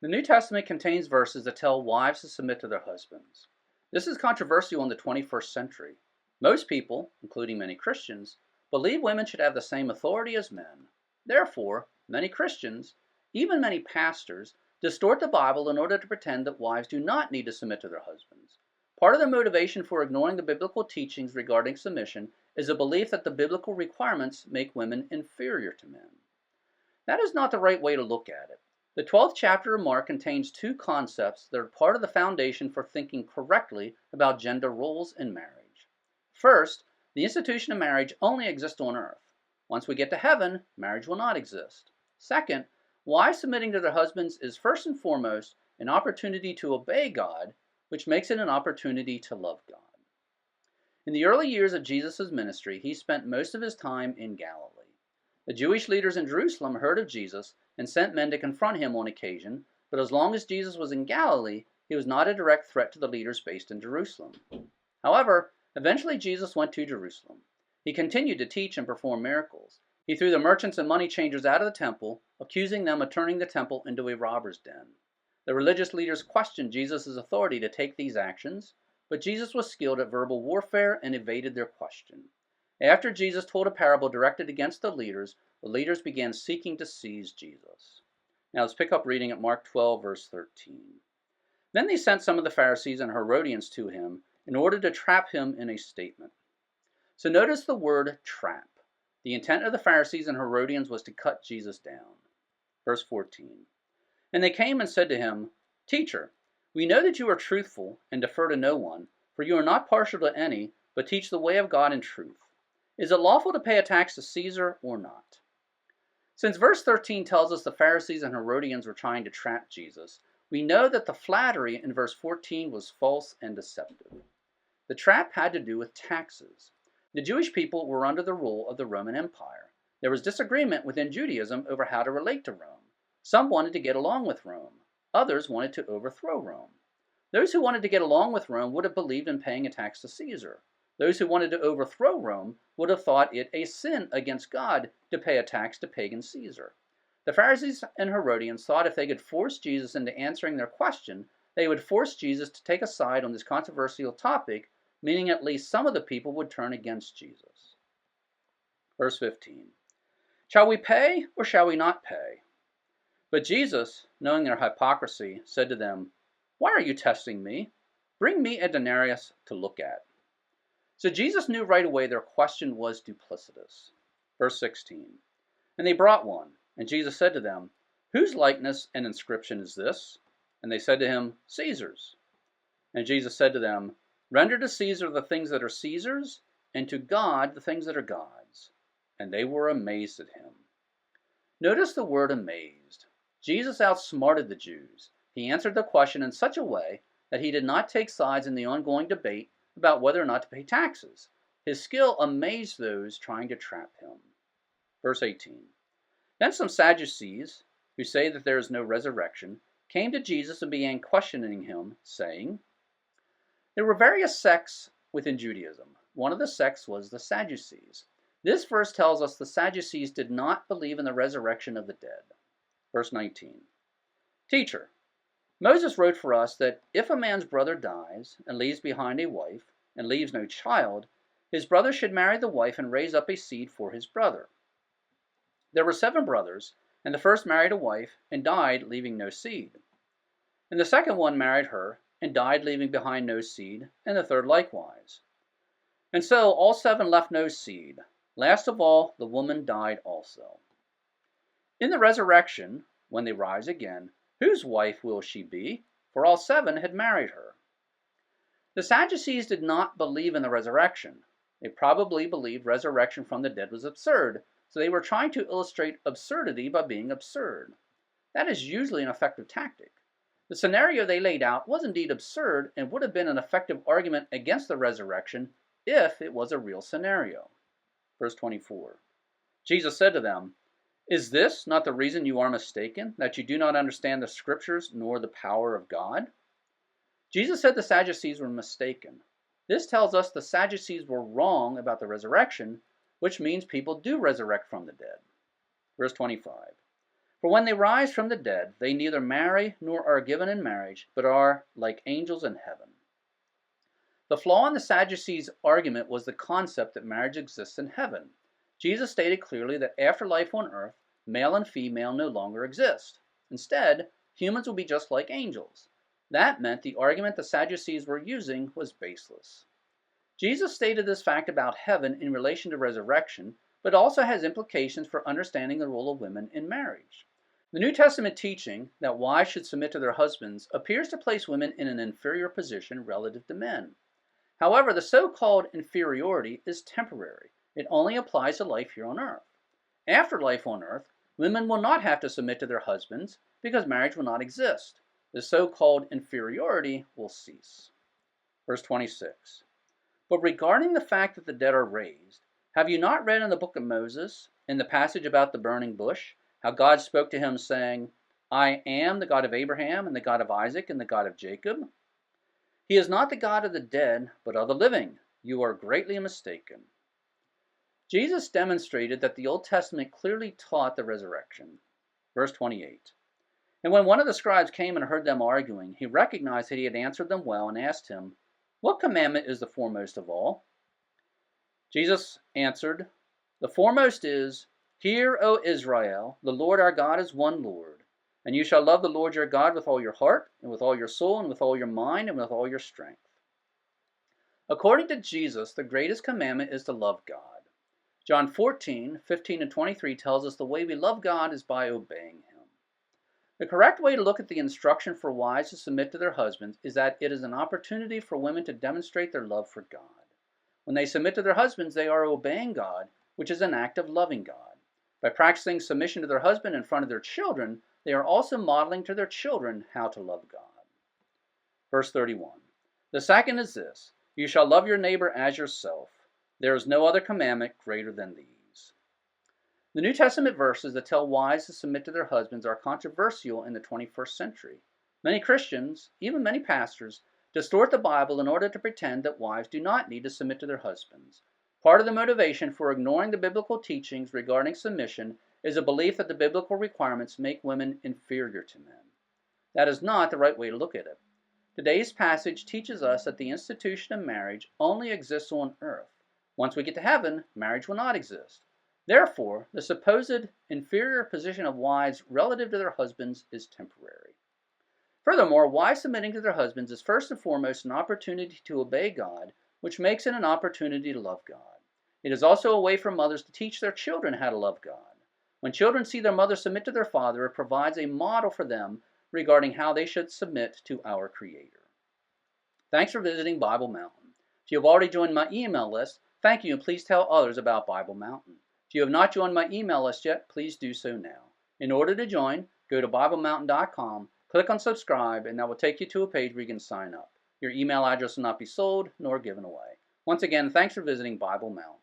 The New Testament contains verses that tell wives to submit to their husbands. This is controversial in the 21st century. Most people, including many Christians, believe women should have the same authority as men. Therefore, many Christians, even many pastors, distort the Bible in order to pretend that wives do not need to submit to their husbands. Part of the motivation for ignoring the biblical teachings regarding submission is a belief that the biblical requirements make women inferior to men. That is not the right way to look at it. The 12th chapter of Mark contains two concepts that are part of the foundation for thinking correctly about gender roles in marriage. First, the institution of marriage only exists on earth. Once we get to heaven, marriage will not exist. Second, wives submitting to their husbands is first and foremost an opportunity to obey God, which makes it an opportunity to love God. In the early years of Jesus' ministry, he spent most of his time in Galilee. The Jewish leaders in Jerusalem heard of Jesus and sent men to confront him on occasion, but as long as Jesus was in Galilee, he was not a direct threat to the leaders based in Jerusalem. However, eventually Jesus went to Jerusalem. He continued to teach and perform miracles. He threw the merchants and money changers out of the temple, accusing them of turning the temple into a robber's den. The religious leaders questioned Jesus' authority to take these actions, but Jesus was skilled at verbal warfare and evaded their question. After Jesus told a parable directed against the leaders began seeking to seize Jesus. Now let's pick up reading at Mark 12, verse 13. Then they sent some of the Pharisees and Herodians to him in order to trap him in a statement. So notice the word trap. The intent of the Pharisees and Herodians was to cut Jesus down. Verse 14. And they came and said to him, Teacher, we know that you are truthful and defer to no one, for you are not partial to any, but teach the way of God in truth. Is it lawful to pay a tax to Caesar or not? Since verse 13 tells us the Pharisees and Herodians were trying to trap Jesus, we know that the flattery in verse 14 was false and deceptive. The trap had to do with taxes. The Jewish people were under the rule of the Roman Empire. There was disagreement within Judaism over how to relate to Rome. Some wanted to get along with Rome. Others wanted to overthrow Rome. Those who wanted to get along with Rome would have believed in paying a tax to Caesar. Those who wanted to overthrow Rome would have thought it a sin against God to pay a tax to pagan Caesar. The Pharisees and Herodians thought if they could force Jesus into answering their question, they would force Jesus to take a side on this controversial topic, meaning at least some of the people would turn against Jesus. Verse 15. Shall we pay or shall we not pay? But Jesus, knowing their hypocrisy, said to them, Why are you testing me? Bring me a denarius to look at. So Jesus knew right away their question was duplicitous. Verse 16. And they brought one, and Jesus said to them, Whose likeness and inscription is this? And they said to him, Caesar's. And Jesus said to them, Render to Caesar the things that are Caesar's, and to God the things that are God's. And they were amazed at him. Notice the word amazed. Jesus outsmarted the Jews. He answered the question in such a way that he did not take sides in the ongoing debate about whether or not to pay taxes. His skill amazed those trying to trap him. Verse 18. Then some Sadducees, who say that there is no resurrection, came to Jesus and began questioning him, saying, There were various sects within Judaism. One of the sects was the Sadducees. This verse tells us the Sadducees did not believe in the resurrection of the dead. Verse 19. Teacher, Moses wrote for us that if a man's brother dies and leaves behind a wife and leaves no child, his brother should marry the wife and raise up a seed for his brother. There were 7 brothers, and the first married a wife and died, leaving no seed. And the second one married her and died, leaving behind no seed, and the third likewise. And so all 7 left no seed. Last of all, the woman died also. In the resurrection, when they rise again, whose wife will she be? For all 7 had married her. The Sadducees did not believe in the resurrection. They probably believed resurrection from the dead was absurd, so they were trying to illustrate absurdity by being absurd. That is usually an effective tactic. The scenario they laid out was indeed absurd and would have been an effective argument against the resurrection if it was a real scenario. Verse 24. Jesus said to them, Is this not the reason you are mistaken, that you do not understand the Scriptures nor the power of God? Jesus said the Sadducees were mistaken. This tells us the Sadducees were wrong about the resurrection, which means people do resurrect from the dead. Verse 25. For when they rise from the dead, they neither marry nor are given in marriage, but are like angels in heaven. The flaw in the Sadducees' argument was the concept that marriage exists in heaven. Jesus stated clearly that after life on earth, male and female no longer exist. Instead, humans will be just like angels. That meant the argument the Sadducees were using was baseless. Jesus stated this fact about heaven in relation to resurrection, but also has implications for understanding the role of women in marriage. The New Testament teaching that wives should submit to their husbands appears to place women in an inferior position relative to men. However, the so-called inferiority is temporary. It only applies to life here on earth. After life on earth, women will not have to submit to their husbands because marriage will not exist. The so-called inferiority will cease. Verse 26. But regarding the fact that the dead are raised, have you not read in the book of Moses, in the passage about the burning bush, how God spoke to him saying, I am the God of Abraham and the God of Isaac and the God of Jacob? He is not the God of the dead, but of the living. You are greatly mistaken. Jesus demonstrated that the Old Testament clearly taught the resurrection. Verse 28. And when one of the scribes came and heard them arguing, he recognized that he had answered them well and asked him, What commandment is the foremost of all? Jesus answered, The foremost is, Hear, O Israel, the Lord our God is one Lord. And you shall love the Lord your God with all your heart, and with all your soul, and with all your mind, and with all your strength. According to Jesus, the greatest commandment is to love God. John 14:15 and 23 tells us the way we love God is by obeying Him. The correct way to look at the instruction for wives to submit to their husbands is that it is an opportunity for women to demonstrate their love for God. When they submit to their husbands, they are obeying God, which is an act of loving God. By practicing submission to their husband in front of their children, they are also modeling to their children how to love God. Verse 31. The second is this, You shall love your neighbor as yourself. There is no other commandment greater than these. The New Testament verses that tell wives to submit to their husbands are controversial in the 21st century. Many Christians, even many pastors, distort the Bible in order to pretend that wives do not need to submit to their husbands. Part of the motivation for ignoring the biblical teachings regarding submission is a belief that the biblical requirements make women inferior to men. That is not the right way to look at it. Today's passage teaches us that the institution of marriage only exists on earth. Once we get to heaven, marriage will not exist. Therefore, the supposed inferior position of wives relative to their husbands is temporary. Furthermore, wives submitting to their husbands is first and foremost an opportunity to obey God, which makes it an opportunity to love God. It is also a way for mothers to teach their children how to love God. When children see their mother submit to their father, it provides a model for them regarding how they should submit to our Creator. Thanks for visiting Bible Mountain. If you have already joined my email list, thank you, and please tell others about Bible Mountain. If you have not joined my email list yet, please do so now. In order to join, go to BibleMountain.com, click on subscribe, and that will take you to a page where you can sign up. Your email address will not be sold nor given away. Once again, thanks for visiting Bible Mountain.